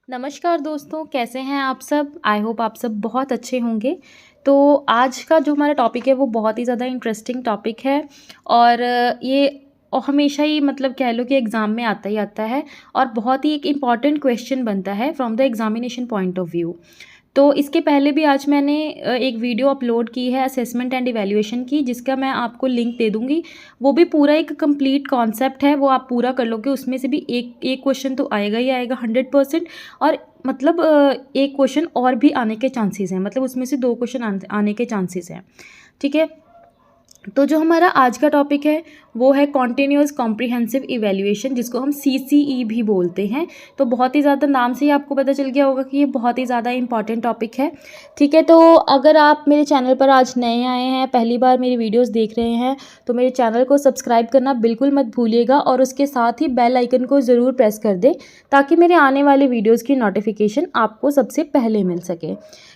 नमस्कार दोस्तों, कैसे हैं आप सब? आई होप आप सब बहुत अच्छे होंगे। तो आज का जो हमारा टॉपिक है वो बहुत ही ज़्यादा इंटरेस्टिंग टॉपिक है और ये हमेशा ही मतलब कह लो कि एग्ज़ाम में आता ही आता है और बहुत ही एक इम्पॉर्टेंट क्वेश्चन बनता है from the examination point of view. तो इसके पहले भी आज मैंने एक वीडियो अपलोड की है असेसमेंट एंड इवैल्यूएशन की, जिसका मैं आपको लिंक दे दूँगी। वो भी पूरा एक कंप्लीट कॉन्सेप्ट है, वो आप पूरा कर लोगे। उसमें से भी एक एक क्वेश्चन तो आएगा ही आएगा 100%। और मतलब एक क्वेश्चन और भी आने के चांसेस हैं, मतलब उसमें से 2 क्वेश्चन आने के चांसेस हैं। ठीक है? तो जो हमारा आज का टॉपिक है वो है कॉन्टिन्यूअस कॉम्प्रिहेंसिव इवैल्यूएशन, जिसको हम CCE भी बोलते हैं। तो बहुत ही ज़्यादा नाम से ही आपको पता चल गया होगा कि ये बहुत ही ज़्यादा इंपॉर्टेंट टॉपिक है। ठीक है, तो अगर आप मेरे चैनल पर आज नए आए हैं, पहली बार मेरी वीडियोस देख रहे हैं, तो मेरे चैनल को सब्सक्राइब करना बिल्कुल मत भूलिएगा और उसके साथ ही बेल आइकन को ज़रूर प्रेस कर दें, ताकि मेरे आने वाले वीडियोज़ की नोटिफिकेशन आपको सबसे पहले मिल सके।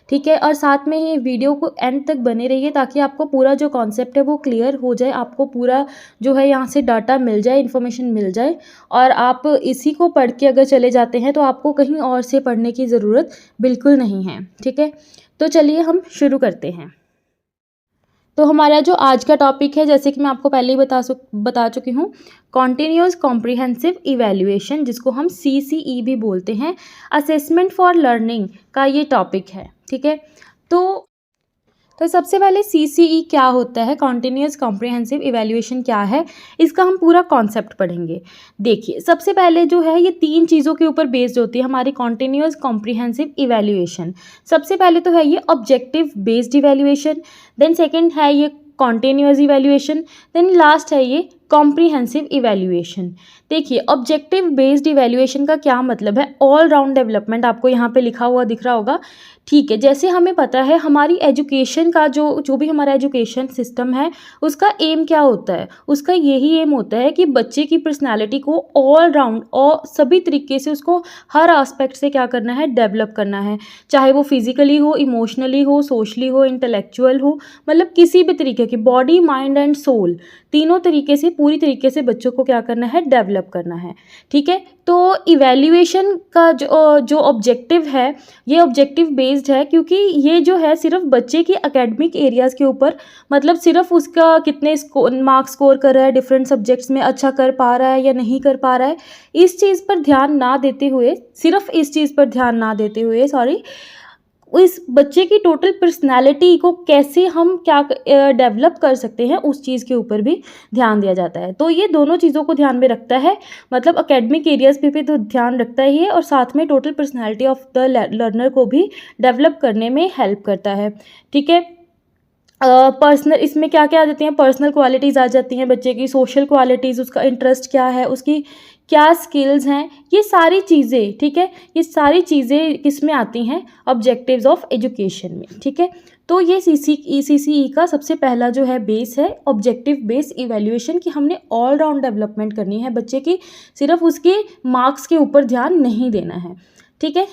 ठीक है, और साथ में ही वीडियो को एंड तक बने रहिए, ताकि आपको पूरा जो कॉन्सेप्ट है वो क्लियर हो जाए, आपको पूरा जो है यहाँ से डाटा मिल जाए, इन्फॉर्मेशन मिल जाए। और आप इसी को पढ़ के अगर चले जाते हैं तो आपको कहीं और से पढ़ने की ज़रूरत बिल्कुल नहीं है। ठीक है, तो चलिए हम शुरू करते हैं। तो हमारा जो आज का टॉपिक है, जैसे कि मैं आपको पहले ही बता चुकी हूँ, कॉन्टिन्यूअस कॉम्प्रिहेंसिव इवैल्यूएशन, जिसको हम CCE भी बोलते हैं, असेसमेंट फॉर लर्निंग का ये टॉपिक है। ठीक है, तो सबसे पहले CCE क्या होता है, कॉन्टिन्यूअस कॉम्प्रिहेंसिव इवैल्यूएशन क्या है, इसका हम पूरा कॉन्सेप्ट पढ़ेंगे। देखिए, सबसे पहले जो है ये 3 चीज़ों के ऊपर बेस्ड होती है हमारी कॉन्टिन्यूअस कॉम्प्रिहेंसिव इवैल्यूएशन। सबसे पहले तो है ये objective based evaluation, then second है ये कॉन्टिन्यूअस इवैल्यूएशन, देन लास्ट है ये कॉम्प्रिहेंसिव इवैल्यूएशन। देखिए, ऑब्जेक्टिव बेस्ड इवैल्यूएशन का क्या मतलब है, ऑल राउंड डेवलपमेंट आपको यहाँ पे लिखा हुआ दिख रहा होगा। ठीक है, जैसे हमें पता है हमारी एजुकेशन का जो भी हमारा एजुकेशन सिस्टम है, उसका एम क्या होता है, उसका यही एम होता है कि बच्चे की पर्सनैलिटी को ऑल राउंड और सभी तरीके से उसको हर आस्पेक्ट से क्या करना है, डेवलप करना है। चाहे वो फिजिकली हो, इमोशनली हो, सोशली हो, इंटेलेक्चुअल हो, मतलब किसी भी तरीके की, बॉडी माइंड एंड सोल, तीनों तरीके से पूरी तरीके से बच्चों को क्या करना है, डेवलप करना है। ठीक है, तो इवैल्यूएशन का जो ऑब्जेक्टिव है, ये ऑब्जेक्टिव बेस्ड है, क्योंकि ये जो है सिर्फ बच्चे की एकेडमिक एरियाज़ के ऊपर, मतलब सिर्फ उसका कितने मार्क्स स्कोर कर रहा है, डिफरेंट सब्जेक्ट्स में अच्छा कर पा रहा है या नहीं कर पा रहा है, इस चीज़ पर ध्यान ना देते हुए, सिर्फ इस चीज़ पर ध्यान ना देते हुए इस बच्चे की टोटल पर्सनैलिटी को कैसे हम क्या डेवलप कर सकते हैं, उस चीज़ के ऊपर भी ध्यान दिया जाता है। तो ये दोनों चीज़ों को ध्यान में रखता है, मतलब एकेडमिक एरियाज़ पे भी तो ध्यान रखता ही है और साथ में total personality of the learner को भी डेवलप करने में हेल्प करता है। ठीक है, पर्सनल इसमें क्या क्या आ जाती हैं, पर्सनल क्वालिटीज़ आ जाती हैं बच्चे की, सोशल क्वालिटीज़, उसका इंटरेस्ट क्या है, उसकी क्या स्किल्स हैं, ये सारी चीज़ें। ठीक है, ये सारी चीज़ें किस में आती हैं, ऑब्जेक्टिव्स ऑफ एजुकेशन में। ठीक है, तो ये CCE का सबसे पहला जो है बेस है, ऑब्जेक्टिव बेस इवैल्यूएशन, कि हमने ऑल राउंड डेवलपमेंट करनी है बच्चे की, सिर्फ उसके मार्क्स के ऊपर ध्यान नहीं देना है। ठीक है,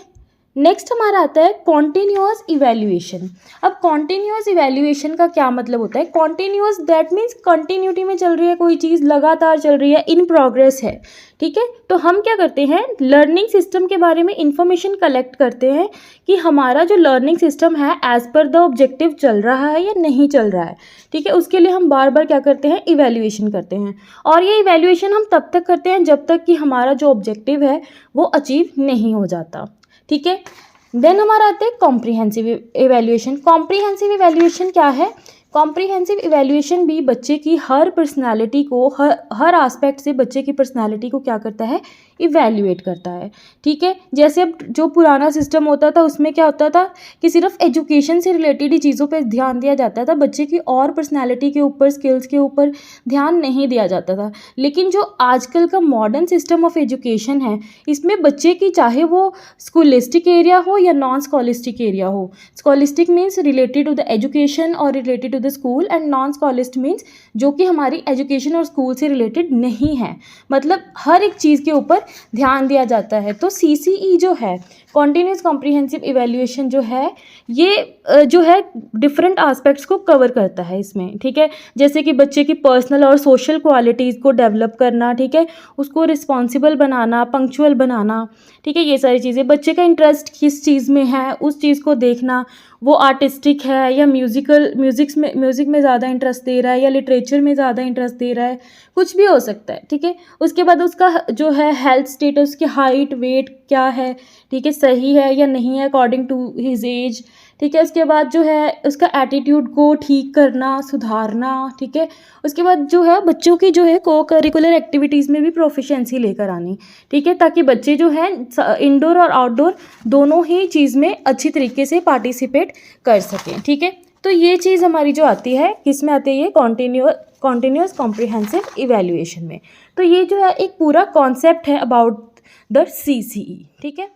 नेक्स्ट हमारा आता है कॉन्टिन्यूअस इवैल्यूएशन। अब कॉन्टिन्यूअस इवैल्यूएशन का क्या मतलब होता है, कॉन्टिन्यूअस दैट मीन्स कंटिन्यूटी में चल रही है कोई चीज़, लगातार चल रही है, इन प्रोग्रेस है। ठीक है, तो हम क्या करते हैं, लर्निंग सिस्टम के बारे में इंफॉर्मेशन कलेक्ट करते हैं कि हमारा जो लर्निंग सिस्टम है एज पर द ऑब्जेक्टिव चल रहा है या नहीं चल रहा है। ठीक है, उसके लिए हम बार बार क्या करते हैं, इवैल्यूएशन करते हैं, और ये इवैल्यूएशन हम तब तक करते हैं जब तक कि हमारा जो ऑब्जेक्टिव है वो अचीव नहीं हो जाता। ठीक है, देन हमारा आता है कॉम्प्रिहेंसिव इवैल्यूएशन। कॉम्प्रिहेंसिव इवैल्यूएशन क्या है, कॉम्प्रिहेंसिव इवैल्यूएशन भी बच्चे की हर पर्सनालिटी को, हर आस्पेक्ट से बच्चे की पर्सनालिटी को क्या करता है, इवैल्यूएट करता है। ठीक है, जैसे अब जो पुराना सिस्टम होता था उसमें क्या होता था कि सिर्फ एजुकेशन से रिलेटेड ही चीज़ों पे ध्यान दिया जाता था, बच्चे की और पर्सनालिटी के ऊपर, स्किल्स के ऊपर ध्यान नहीं दिया जाता था। लेकिन जो आजकल का मॉडर्न सिस्टम ऑफ एजुकेशन है, इसमें बच्चे की चाहे वो स्कूलिस्टिक एरिया हो या नॉन स्कॉलिस्टिक एरिया हो, scholastic means related to the education और related to the school, and non scholastic means जो कि हमारी एजुकेशन और स्कूल से रिलेटेड नहीं है, मतलब हर एक चीज़ के ऊपर ध्यान दिया जाता है। तो CCE जो है, कॉन्टिन्यूस कॉम्प्रिहेंसिव इवैल्यूएशन जो है, ये जो है डिफरेंट एस्पेक्ट्स को कवर करता है इसमें, ठीक है। जैसे कि बच्चे की पर्सनल और सोशल क्वालिटीज़ को डेवलप करना, ठीक है, उसको रिस्पॉन्सिबल बनाना, पंक्चुअल बनाना, ठीक है, ये सारी चीज़ें। बच्चे का इंटरेस्ट किस चीज़ में है उस चीज़ को देखना, वो आर्टिस्टिक है या म्यूज़िक में ज़्यादा इंटरेस्ट दे रहा है या लिटरेचर में ज़्यादा इंटरेस्ट दे रहा है, कुछ भी हो सकता है, ठीक है। उसके बाद उसका जो है हेल्थ स्टेटस, उसकी हाइट वेट क्या है, ठीक है, सही है या नहीं है अकॉर्डिंग टू हिज एज, ठीक है। उसके बाद जो है उसका एटीट्यूड को ठीक करना, सुधारना, ठीक है। उसके बाद जो है बच्चों की जो है को करिकुलर एक्टिविटीज़ में भी प्रोफिशिएंसी लेकर आनी, ठीक है, ताकि बच्चे जो हैं इंडोर और आउटडोर दोनों ही चीज़ में अच्छी तरीके से पार्टिसिपेट कर सकें, ठीक है। तो ये चीज़ हमारी जो आती है, किस में आती है, ये कॉन्टिन्यूअस कॉम्प्रिहेंसिव इवैल्यूएशन में। तो ये जो है एक पूरा कॉन्सेप्ट है अबाउट द CCE, ठीक है।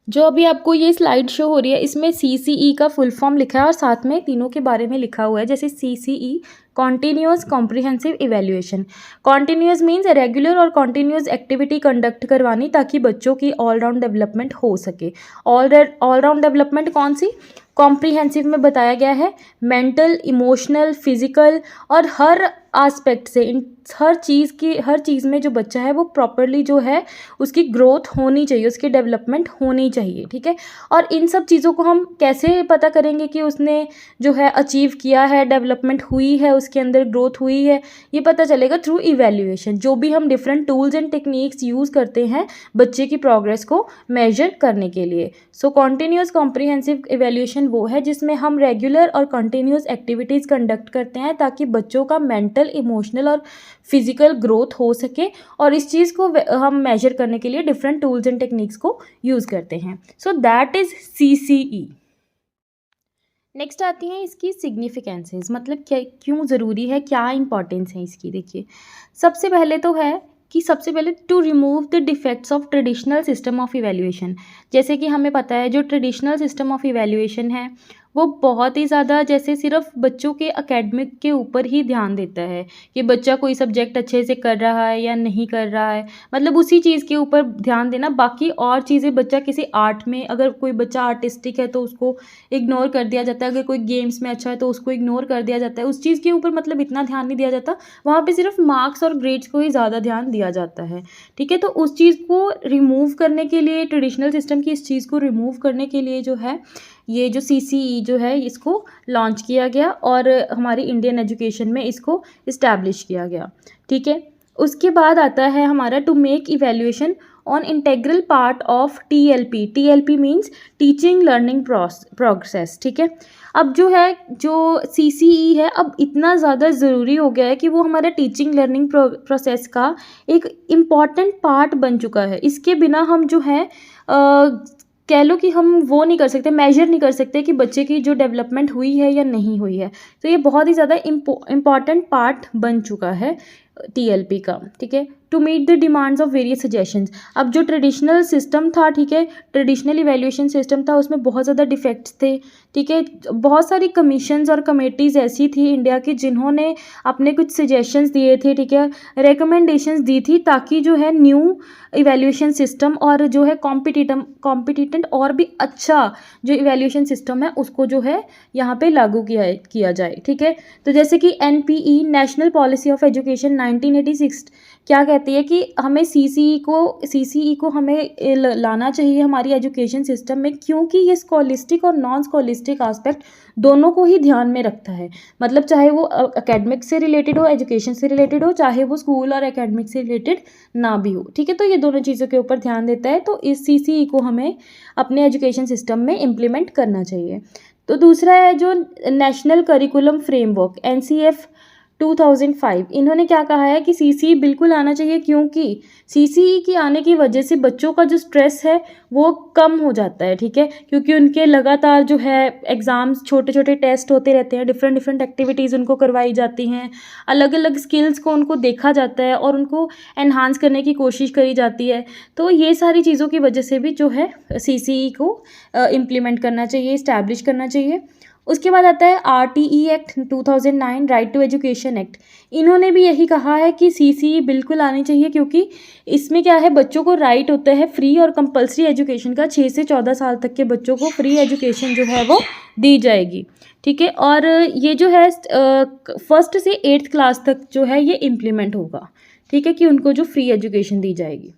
जो अभी आपको ये स्लाइड शो हो रही है, इसमें CCE का फुल फॉर्म लिखा है और साथ में तीनों के बारे में लिखा हुआ है। जैसे CCE, continuous comprehensive evaluation. Continuous means regular और कॉन्टिन्यूअस एक्टिविटी कंडक्ट करवानी ताकि बच्चों की ऑलराउंड डेवलपमेंट हो सके। ऑलराउंड डेवलपमेंट कौन सी? कॉम्प्रिहेंसिव में बताया गया है मेंटल, इमोशनल, फिजिकल और हर आस्पेक्ट से, इन हर चीज़ में जो बच्चा है वो प्रॉपरली जो है उसकी ग्रोथ होनी चाहिए, उसकी डेवलपमेंट होनी चाहिए, ठीक है। और इन सब चीज़ों को हम कैसे पता करेंगे कि उसने जो है अचीव किया है, डेवलपमेंट हुई है, उसके अंदर ग्रोथ हुई है, ये पता चलेगा थ्रू इवैल्यूएशन। जो भी हम different tools and techniques use करते हैं बच्चे की प्रोग्रेस को मेजर करने के लिए। सो कॉन्टिन्यूअस कॉम्प्रिहेंसिव इवैल्यूएशन वो है जिसमें हम रेगुलर और कंटिन्यूअस एक्टिविटीज़ कंडक्ट करते हैं ताकि बच्चों का मेंटल, इमोशनल और फिजिकल ग्रोथ हो सके, और इस चीज़ को हम मेजर करने के लिए डिफरेंट टूल्स एंड टेक्निक्स को यूज़ करते हैं। So that is CCE। Next आती हैं इसकी सिग्निफिकेंसेस, मतलब क्या, क्यों ज़रूरी है, क्या इंपॉर्टेंस है इसकी। देखिए, सबसे पहले to remove the defects of traditional system of evaluation. जैसे कि हमें पता है जो ट्रेडिशनल सिस्टम ऑफ इवैल्यूएशन है वो बहुत ही ज़्यादा जैसे सिर्फ बच्चों के एकेडमिक के ऊपर ही ध्यान देता है कि बच्चा कोई सब्जेक्ट अच्छे से कर रहा है या नहीं कर रहा है, मतलब उसी चीज़ के ऊपर ध्यान देना। बाकी और चीज़ें, बच्चा किसी आर्ट में, अगर कोई बच्चा आर्टिस्टिक है तो उसको इग्नोर कर दिया जाता है, अगर कोई गेम्स में अच्छा है तो उसको इग्नोर कर दिया जाता है, उस चीज़ के ऊपर मतलब इतना ध्यान नहीं दिया जाता। वहाँ पर सिर्फ मार्क्स और ग्रेड्स को ही ज़्यादा ध्यान दिया जाता है, ठीक है। तो उस चीज़ को रिमूव करने के लिए, ट्रेडिशनल सिस्टम की इस चीज़ को रिमूव करने के लिए जो है ये जो CCE जो है इसको लॉन्च किया गया और हमारी इंडियन एजुकेशन में इसको इस्टेब्लिश किया गया, ठीक है। उसके बाद आता है हमारा to make evaluation on integral part of TLP। TLP means teaching learning process, ठीक है। अब जो CCE है अब इतना ज़्यादा ज़रूरी हो गया है कि वो हमारा टीचिंग लर्निंग प्रोसेस का एक इम्पॉर्टेंट पार्ट बन चुका है। इसके बिना हम जो है कह लो कि हम वो नहीं कर सकते, मेजर नहीं कर सकते कि बच्चे की जो डेवलपमेंट हुई है या नहीं हुई है। तो ये बहुत ही ज़्यादा इम्पॉर्टेंट पार्ट बन चुका है TLP का, ठीक है। To meet the demands of various suggestions. अब जो ट्रेडिशनल सिस्टम था, ठीक है, ट्रेडिशनल इवैल्यूएशन सिस्टम था, उसमें बहुत ज़्यादा डिफेक्ट्स थे, ठीक है। बहुत सारी कमीशंस और कमेटीज़ ऐसी थी इंडिया की जिन्होंने अपने कुछ सजेशंस दिए थे, ठीक है, रिकमेंडेशंस दी थी ताकि जो है न्यू इवैल्यूएशन सिस्टम और जो है कॉम्पिटिटेंट और भी अच्छा जो इवैल्यूएशन सिस्टम है उसको जो है यहाँ पे लागू किया जाए, ठीक है। तो जैसे कि NPE, national policy of education 1986 क्या कहती है कि हमें CCE को हमें लाना चाहिए हमारी एजुकेशन सिस्टम में, क्योंकि ये स्कॉलिस्टिक और नॉन स्कॉलिस्टिक आस्पेक्ट दोनों को ही ध्यान में रखता है। मतलब चाहे वो एकेडमिक से रिलेटेड हो, एजुकेशन से रिलेटेड हो, चाहे वो स्कूल और एकेडमिक से रिलेटेड ना भी हो, ठीक है। तो ये दोनों चीज़ों के ऊपर ध्यान देता है, तो इस CCE को हमें अपने एजुकेशन सिस्टम में इम्प्लीमेंट करना चाहिए। तो दूसरा है जो नेशनल करिकुलम फ्रेमवर्क NCF 2005, इन्होंने क्या कहा है कि CCE बिल्कुल आना चाहिए, क्योंकि CCE की आने की वजह से बच्चों का जो स्ट्रेस है वो कम हो जाता है, ठीक है। क्योंकि उनके लगातार जो है एग्ज़ाम्स, छोटे छोटे टेस्ट होते रहते हैं, डिफरेंट एक्टिविटीज़ उनको करवाई जाती हैं, अलग अलग स्किल्स को उनको देखा जाता है और उनको एनहांस करने की कोशिश करी जाती है। तो ये सारी चीज़ों की वजह से भी जो है CCE को इम्प्लीमेंट करना चाहिए, इस्टेब्लिश करना चाहिए। उसके बाद आता है RTE act 2009, right to education act. इन्होंने भी यही कहा है कि CCE बिल्कुल आनी चाहिए, क्योंकि इसमें क्या है, बच्चों को राइट होता है फ्री और कंपलसरी एजुकेशन का। 6 से 14 साल तक के बच्चों को फ्री एजुकेशन जो है वो दी जाएगी, ठीक है। और ये जो है 1st से 8th क्लास तक जो है ये इम्प्लीमेंट होगा, ठीक है, कि उनको जो फ्री एजुकेशन दी जाएगी।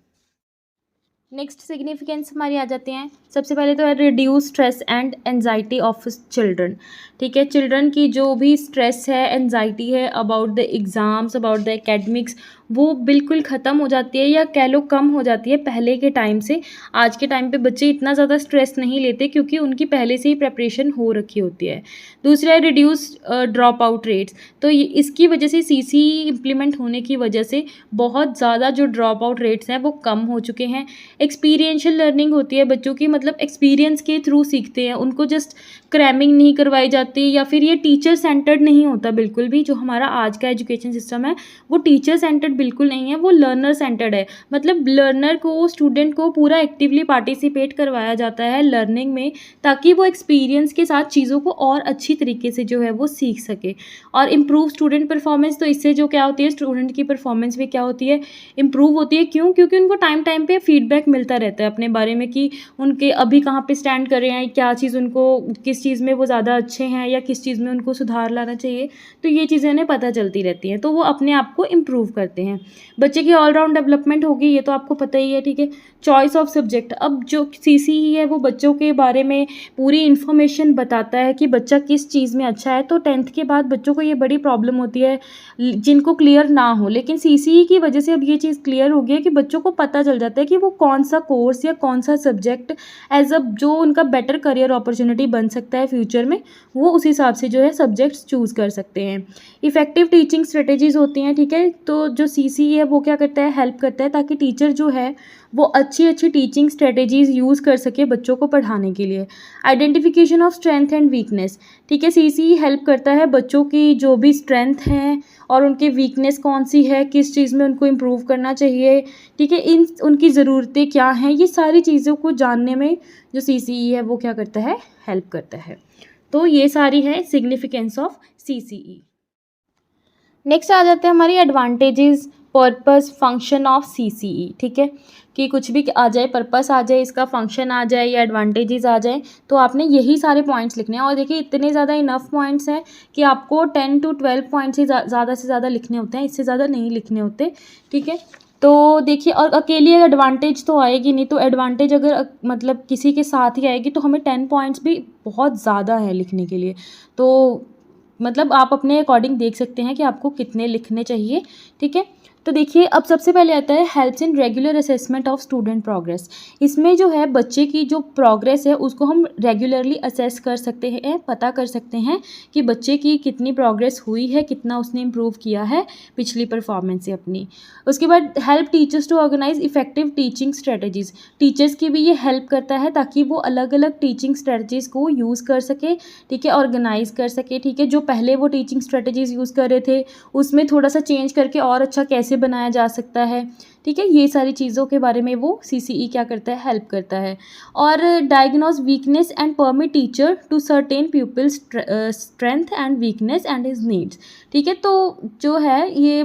नेक्स्ट सिग्निफिकेंस हमारी आ जाते हैं। सबसे पहले तो है reduce stress and anxiety of children, ठीक है। चिल्ड्रन की जो भी स्ट्रेस है, एनजाइटी है about the exams, about the academics, वो बिल्कुल ख़त्म हो जाती है, या कह लो कम हो जाती है पहले के टाइम से। आज के टाइम पे बच्चे इतना ज़्यादा स्ट्रेस नहीं लेते, क्योंकि उनकी पहले से ही प्रेपरेशन हो रखी होती है। दूसरा है रिड्यूस ड्रॉप आउट रेट्स। तो इसकी वजह से CCE इम्प्लीमेंट होने की वजह से बहुत ज़्यादा जो ड्रॉप आउट रेट्स हैं वो कम हो चुके हैं। एक्सपीरियंशियल लर्निंग होती है बच्चों की, मतलब एक्सपीरियंस के थ्रू सीखते हैं, उनको जस्ट क्रैमिंग नहीं करवाई जाती, या फिर ये टीचर सेंटर्ड नहीं होता बिल्कुल भी। जो हमारा आज का एजुकेशन सिस्टम है वो टीचर सेंटर्ड बिल्कुल नहीं है, वो लर्नर सेंटर्ड है। मतलब लर्नर को, स्टूडेंट को पूरा एक्टिवली पार्टिसिपेट करवाया जाता है लर्निंग में, ताकि वो एक्सपीरियंस के साथ चीज़ों को और अच्छी तरीके से जो है वो सीख सके। और इम्प्रूव स्टूडेंट परफॉर्मेंस, तो इससे जो क्या होती है, स्टूडेंट की परफॉर्मेंस भी क्या होती है, इम्प्रूव होती है। क्यों? क्योंकि उनको टाइम टाइम पे फीडबैक मिलता रहता है अपने बारे में, कि उनके अभी कहाँ पे स्टैंड कर रहे हैं, क्या चीज़ उनको, किस चीज़ में वो ज़्यादा अच्छे हैं, या किस चीज़ में उनको सुधार लाना चाहिए। तो ये चीज़ें उन्हें पता चलती रहती हैं, तो वो अपने आप को इम्प्रूव करते हैं। बच्चे की ऑलराउंड डेवलपमेंट होगी, ये तो आपको पता ही है, ठीक है। चॉइस ऑफ सब्जेक्ट, अब जो CCE है वो बच्चों के बारे में पूरी इन्फॉर्मेशन बताता है कि बच्चा किस चीज़ में अच्छा है। तो 10th के बाद बच्चों को ये बड़ी प्रॉब्लम होती है जिनको क्लियर ना हो, लेकिन CCE की वजह से अब ये चीज़ क्लियर हो गई है कि बच्चों को पता चल जाता है कि वो कौन सा कोर्स या कौन सा सब्जेक्ट एज अ जो उनका बेटर करियर अपॉर्चुनिटी बन सकता है फ्यूचर में, वो उस हिसाब से जो है सब्जेक्ट्स चूज़ कर सकते हैं। इफेक्टिव टीचिंग स्ट्रेटेजीज होती हैं, ठीक है। तो जो CCE है वो क्या करता है, हेल्प करता है ताकि टीचर जो है वो अच्छी अच्छी टीचिंग स्ट्रेटेजीज यूज़ कर सके बच्चों को पढ़ाने के लिए। Identification of strength and weakness, ठीक है। CCE हेल्प करता है बच्चों की जो भी स्ट्रेंथ हैं और उनकी वीकनेस कौन सी है, किस चीज़ में उनको इम्प्रूव करना चाहिए, ठीक है, इन उनकी ज़रूरतें क्या हैं, ये सारी चीज़ों को जानने में जो CCE है वो क्या करता है, हेल्प करता है। तो ये सारी है सिग्निफिकेंस ऑफ CCE। नेक्स्ट आ जाते हैं हमारी advantages, purpose, function of CCE, ठीक है। कि कुछ भी आ जाए, पर्पस आ जाए, इसका फंक्शन आ जाए या एडवांटेजेस आ जाए, तो आपने यही सारे पॉइंट्स लिखने हैं। और देखिए इतने ज़्यादा इनफ पॉइंट्स हैं कि आपको 10 to 12 पॉइंट्स ही ज़्यादा से ज़्यादा लिखने होते हैं, इससे ज़्यादा नहीं लिखने होते, ठीक है। तो देखिए, और अकेली एडवांटेज तो आएगी नहीं, तो एडवांटेज अगर मतलब किसी के साथ ही आएगी तो हमें 10 पॉइंट्स भी बहुत ज़्यादा है लिखने के लिए। तो मतलब आप अपने अकॉर्डिंग देख सकते हैं कि आपको कितने लिखने चाहिए, ठीक है। तो देखिए अब सबसे पहले आता है helps in regular assessment of student progress. इसमें जो है बच्चे की जो प्रोग्रेस है उसको हम रेगुलरली असेस कर सकते हैं, पता कर सकते हैं कि बच्चे की कितनी प्रोग्रेस हुई है, कितना उसने इम्प्रूव किया है पिछली परफॉर्मेंस से अपनी। उसके बाद help teachers to organise effective teaching strategies. Teachers की भी ये हेल्प करता है ताकि वो अलग अलग टीचिंग स्ट्रेटजीज़ को यूज़ कर सके, ठीक है, ऑर्गेनाइज कर सके, ठीक है। जो पहले वो टीचिंग स्ट्रेटजीज़ यूज़ कर रहे थे उसमें थोड़ा सा चेंज करके और अच्छा कैसे बनाया जा सकता है, ठीक है। ये सारी चीज़ों के बारे में वो CCE क्या करता है, हेल्प करता है। और diagnose weakness and permit teacher to certain people's strength and weakness and his needs, ठीक है। तो जो है ये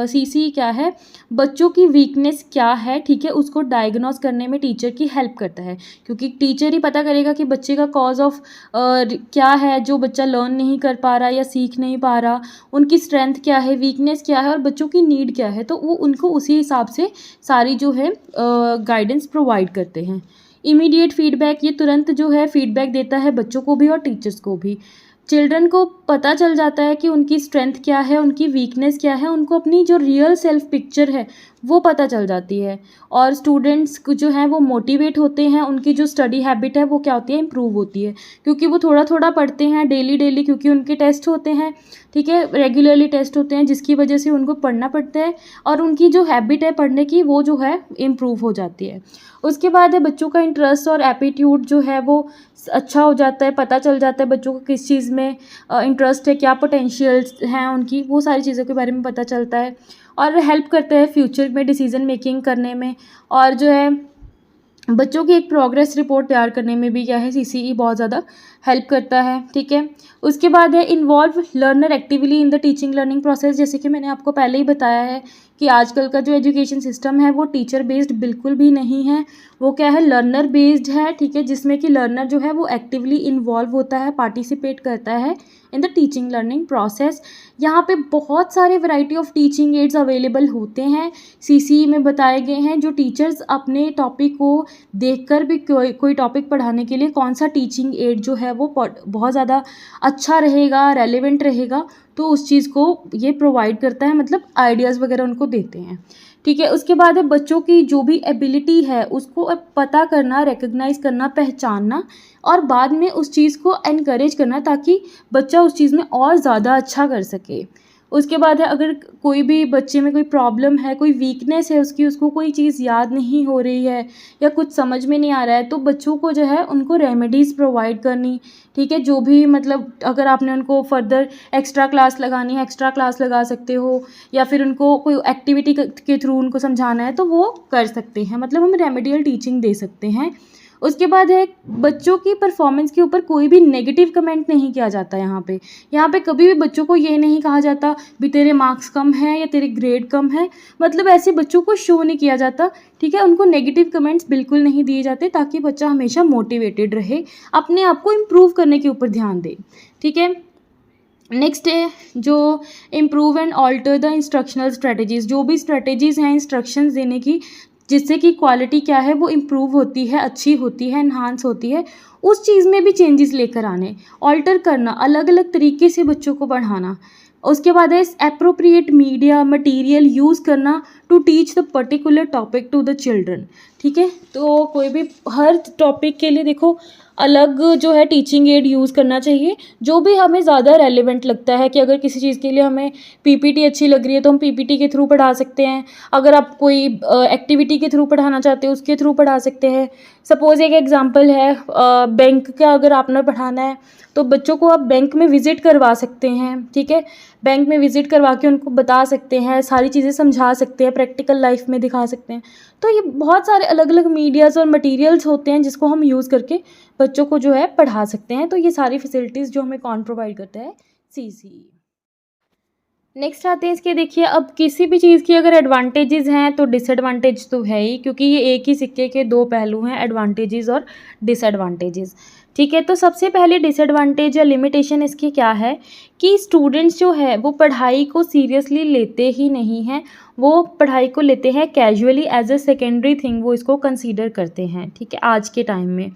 CCE क्या है, बच्चों की वीकनेस क्या है, ठीक है, उसको डायग्नोज करने में टीचर की हेल्प करता है, क्योंकि टीचर ही पता करेगा कि बच्चे का कॉज ऑफ क्या है, जो बच्चा लर्न नहीं कर पा रहा या सीख नहीं पा रहा, उनकी स्ट्रेंथ क्या है, वीकनेस क्या है और बच्चों की नीड क्या है। तो वो उनको उसी हिसाब से सारी जो है गाइडेंस प्रोवाइड करते हैं। इमीडिएट फीडबैक, ये तुरंत जो है फीडबैक देता है बच्चों को भी और टीचर्स को भी। चिल्ड्रन को पता चल जाता है कि उनकी स्ट्रेंथ क्या है, उनकी वीकनेस क्या है, उनको अपनी जो रियल सेल्फ पिक्चर है वो पता चल जाती है। और स्टूडेंट्स जो हैं वो मोटिवेट होते हैं, उनकी जो स्टडी हैबिट है वो क्या होती है, इम्प्रूव होती है, क्योंकि वो थोड़ा थोड़ा पढ़ते हैं डेली डेली, क्योंकि उनके टेस्ट होते हैं, ठीक है, रेगुलरली टेस्ट होते हैं, जिसकी वजह से उनको पढ़ना पड़ता है और उनकी जो हैबिट है पढ़ने की वो जो है इम्प्रूव हो जाती है। उसके बाद है बच्चों का इंटरेस्ट और एप्टीट्यूड जो है वो अच्छा हो जाता है, पता चल जाता है बच्चों को किस चीज़ में इंटरेस्ट है, क्या पोटेंशियल्स हैं उनकी, वो सारी चीज़ों के बारे में पता चलता है। और हेल्प करता है फ्यूचर में डिसीज़न मेकिंग करने में। और जो है बच्चों की एक प्रोग्रेस रिपोर्ट तैयार करने में भी क्या है सीसीई बहुत ज़्यादा हेल्प करता है, ठीक है। उसके बाद है involve learner actively in the teaching learning process. जैसे कि मैंने आपको पहले ही बताया है कि आजकल का जो एजुकेशन सिस्टम है वो टीचर बेस्ड बिल्कुल भी नहीं है, वो क्या है लर्नर बेस्ड है, ठीक है, जिसमें कि लर्नर जो है वो एक्टिवली इन्वॉल्व होता है, पार्टिसिपेट करता है in the teaching learning process. यहाँ पे बहुत सारे variety of teaching ads available होते हैं, सीसीई में बताए गए हैं, जो टीचर्स अपने टॉपिक को देखकर भी कोई टॉपिक पढ़ाने के लिए कौन सा टीचिंग एड जो है वो बहुत ज़्यादा अच्छा रहेगा, रेलेवेंट रहेगा, तो उस चीज़ को ये प्रोवाइड करता है, मतलब आइडियाज़ वगैरह उनको देते हैं, ठीक है। उसके बाद है बच्चों की जो भी एबिलिटी है उसको पता करना, रिकग्नाइज करना, पहचानना और बाद में उस चीज़ को एनकरेज करना ताकि बच्चा उस चीज़ में और ज़्यादा अच्छा कर सके। उसके बाद है अगर कोई भी बच्चे में कोई प्रॉब्लम है, कोई वीकनेस है उसकी, उसको कोई चीज़ याद नहीं हो रही है या कुछ समझ में नहीं आ रहा है, तो बच्चों को जो है उनको रेमेडीज़ प्रोवाइड करनी, ठीक है। जो भी मतलब अगर आपने उनको फर्दर एक्स्ट्रा क्लास लगानी है, एक्स्ट्रा क्लास लगा सकते हो, या फिर उनको कोई एक्टिविटी के थ्रू उनको समझाना है तो वो कर सकते हैं, मतलब हम रेमेडियल टीचिंग दे सकते हैं। उसके बाद है बच्चों की परफॉर्मेंस के ऊपर कोई भी नेगेटिव कमेंट नहीं किया जाता। यहाँ पे कभी भी बच्चों को ये नहीं कहा जाता भी तेरे मार्क्स कम हैं या तेरे ग्रेड कम है, मतलब ऐसे बच्चों को शो नहीं किया जाता, ठीक है। उनको नेगेटिव कमेंट्स बिल्कुल नहीं दिए जाते ताकि बच्चा हमेशा मोटिवेटेड रहे, अपने आप को इम्प्रूव करने के ऊपर ध्यान दे, ठीक है। नेक्स्ट है जो improve and alter the instructional strategies. जो भी स्ट्रेटजीज़ हैं इंस्ट्रक्शंस देने की, जिससे कि क्वालिटी क्या है वो इम्प्रूव होती है, अच्छी होती है, इन्हांस होती है, उस चीज़ में भी चेंजेस लेकर आने, ऑल्टर करना, अलग अलग तरीके से बच्चों को पढ़ाना। उसके बाद है एप्रोप्रिएट मीडिया मटेरियल यूज़ करना to teach the particular topic to the children, ठीक है। तो कोई भी हर टॉपिक के लिए देखो अलग जो है टीचिंग एड यूज़ करना चाहिए, जो भी हमें ज़्यादा रेलेवेंट लगता है कि अगर किसी चीज़ के लिए हमें पीपीटी अच्छी लग रही है तो हम पीपीटी के थ्रू पढ़ा सकते हैं, अगर आप कोई एक्टिविटी के थ्रू पढ़ाना चाहते हो उसके थ्रू पढ़ा सकते हैं। सपोज़ एक एग्जांपल है बैंक का, अगर आपने पढ़ाना है तो बच्चों को आप बैंक में विज़िट करवा सकते हैं, ठीक है। बैंक में विज़िट करवा के उनको बता सकते हैं, सारी चीज़ें समझा सकते हैं, प्रैक्टिकल लाइफ में दिखा सकते हैं। तो ये बहुत सारे अलग अलग मीडियाज़ और मटेरियल्स होते हैं जिसको हम यूज़ करके बच्चों को जो है पढ़ा सकते हैं। तो ये सारी फैसिलिटीज़ जो हमें कौन प्रोवाइड करता है, सीसीई। नेक्स्ट आते हैं इसके, देखिए अब किसी भी चीज़ की अगर एडवांटेजेस हैं तो डिसएडवांटेज तो है ही, क्योंकि ये एक ही सिक्के के दो पहलू हैं, एडवांटेजेस और डिसएडवांटेजेस, ठीक है। तो सबसे पहले डिसएडवांटेज या लिमिटेशन इसकी क्या है कि स्टूडेंट्स जो है वो पढ़ाई को सीरियसली लेते ही नहीं हैं, वो पढ़ाई को लेते हैं casually, as a secondary thing वो इसको कंसीडर करते हैं, ठीक है, आज के टाइम में।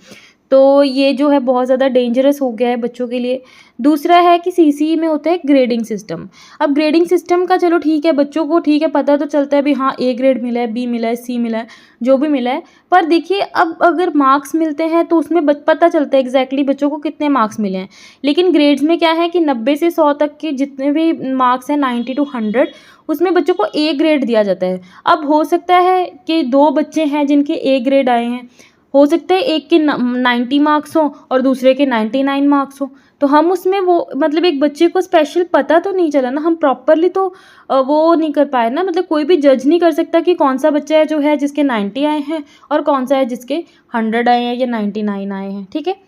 तो ये जो है बहुत ज़्यादा डेंजरस हो गया है बच्चों के लिए। दूसरा है कि सीसीई में होता है ग्रेडिंग सिस्टम। अब ग्रेडिंग सिस्टम का चलो ठीक है, बच्चों को ठीक है पता तो चलता है भी हाँ ए ग्रेड मिला है, बी मिला है, सी मिला है, जो भी मिला है, पर देखिए अब अगर मार्क्स मिलते हैं तो उसमें पता चलता है एग्जैक्टली बच्चों को कितने मार्क्स मिले हैं। लेकिन ग्रेड्स में क्या है कि 90 से 100 तक के जितने भी मार्क्स हैं, 90 to 100, उसमें बच्चों को ए ग्रेड दिया जाता है। अब हो सकता है कि 2 बच्चे हैं जिनके ए ग्रेड आए हैं, हो सकता है एक के 90 मार्क्स हों और दूसरे के 99 मार्क्स हों, तो हम उसमें वो मतलब एक बच्चे को स्पेशल पता तो नहीं चला ना, हम प्रॉपरली तो वो नहीं कर पाए ना, मतलब कोई भी जज नहीं कर सकता कि कौन सा बच्चा है जो है जिसके 90 आए हैं और कौन सा है जिसके 100 आए हैं या 99 आए हैं, ठीक है।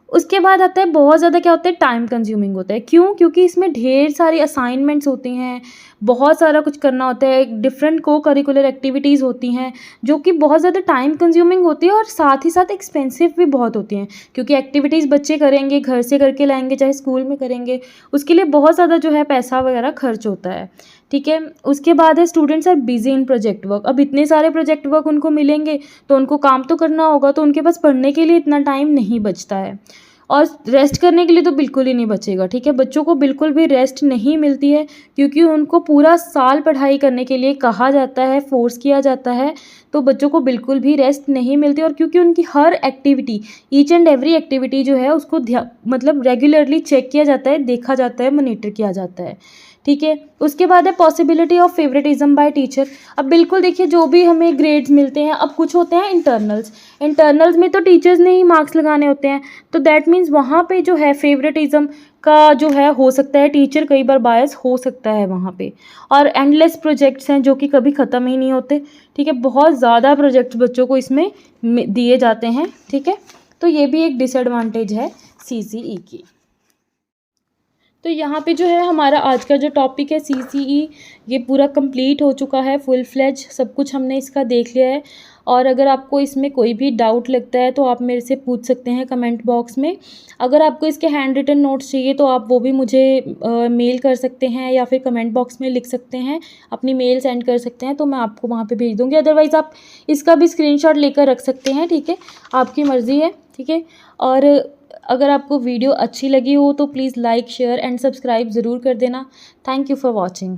उसके बाद आता है बहुत ज़्यादा क्या होता है, टाइम कंज्यूमिंग होता है। क्यों? क्योंकि इसमें ढेर सारी असाइनमेंट्स होती हैं, बहुत सारा कुछ करना होता है, डिफरेंट को करिकुलर एक्टिविटीज़ होती हैं जो कि बहुत ज़्यादा टाइम कंज्यूमिंग होती है और साथ ही साथ एक्सपेंसिव भी बहुत होती हैं, क्योंकि एक्टिविटीज़ बच्चे करेंगे, घर से करके लाएंगे, चाहे स्कूल में करेंगे, उसके लिए बहुत ज़्यादा जो है पैसा वगैरह खर्च होता है, ठीक है। उसके बाद है students are busy in project work. अब इतने सारे प्रोजेक्ट वर्क उनको मिलेंगे तो उनको काम तो करना होगा, तो उनके पास पढ़ने के लिए इतना टाइम नहीं बचता है और रेस्ट करने के लिए तो बिल्कुल ही नहीं बचेगा, ठीक है। बच्चों को बिल्कुल भी रेस्ट नहीं मिलती है क्योंकि उनको पूरा साल पढ़ाई करने के लिए कहा जाता है, फोर्स किया जाता है, तो बच्चों को बिल्कुल भी रेस्ट नहीं मिलती। और क्योंकि उनकी हर activity, each and every activity जो है उसको मतलब रेगुलरली चेक किया जाता है, देखा जाता है, मॉनिटर किया जाता है, ठीक है। उसके बाद है possibility of favouritism by teacher. अब बिल्कुल देखिए, जो भी हमें ग्रेड्स मिलते हैं, अब कुछ होते हैं इंटरनल्स में तो टीचर्स ने ही मार्क्स लगाने होते हैं, तो दैट मीन्स वहाँ पे जो है फेवरेटिज्म का जो है हो सकता है, टीचर कई बार बायस हो सकता है वहाँ पे। और एंडलेस प्रोजेक्ट्स हैं जो कि कभी ख़त्म ही नहीं होते, ठीक है। बहुत ज़्यादा प्रोजेक्ट्स बच्चों को इसमें दिए जाते हैं, ठीक है। तो ये भी एक डिसएडवांटेज है CCE की। तो यहाँ पे जो है हमारा आज का जो टॉपिक है CCE, ये पूरा कंप्लीट हो चुका है, फुल फ्लेज सब कुछ हमने इसका देख लिया है। और अगर आपको इसमें कोई भी डाउट लगता है तो आप मेरे से पूछ सकते हैं कमेंट बॉक्स में। अगर आपको इसके हैंड रिटन नोट्स चाहिए तो आप वो भी मुझे मेल कर सकते हैं या फिर कमेंट बॉक्स में लिख सकते हैं, अपनी मेल सेंड कर सकते हैं, तो मैं आपको वहाँ पे भेज दूँगी। अदरवाइज़ आप इसका भी स्क्रीनशॉट लेकर रख सकते हैं, ठीक है, आपकी मर्ज़ी है, ठीक है। और अगर आपको वीडियो अच्छी लगी हो तो please like share and subscribe ज़रूर कर देना। Thank you for watching.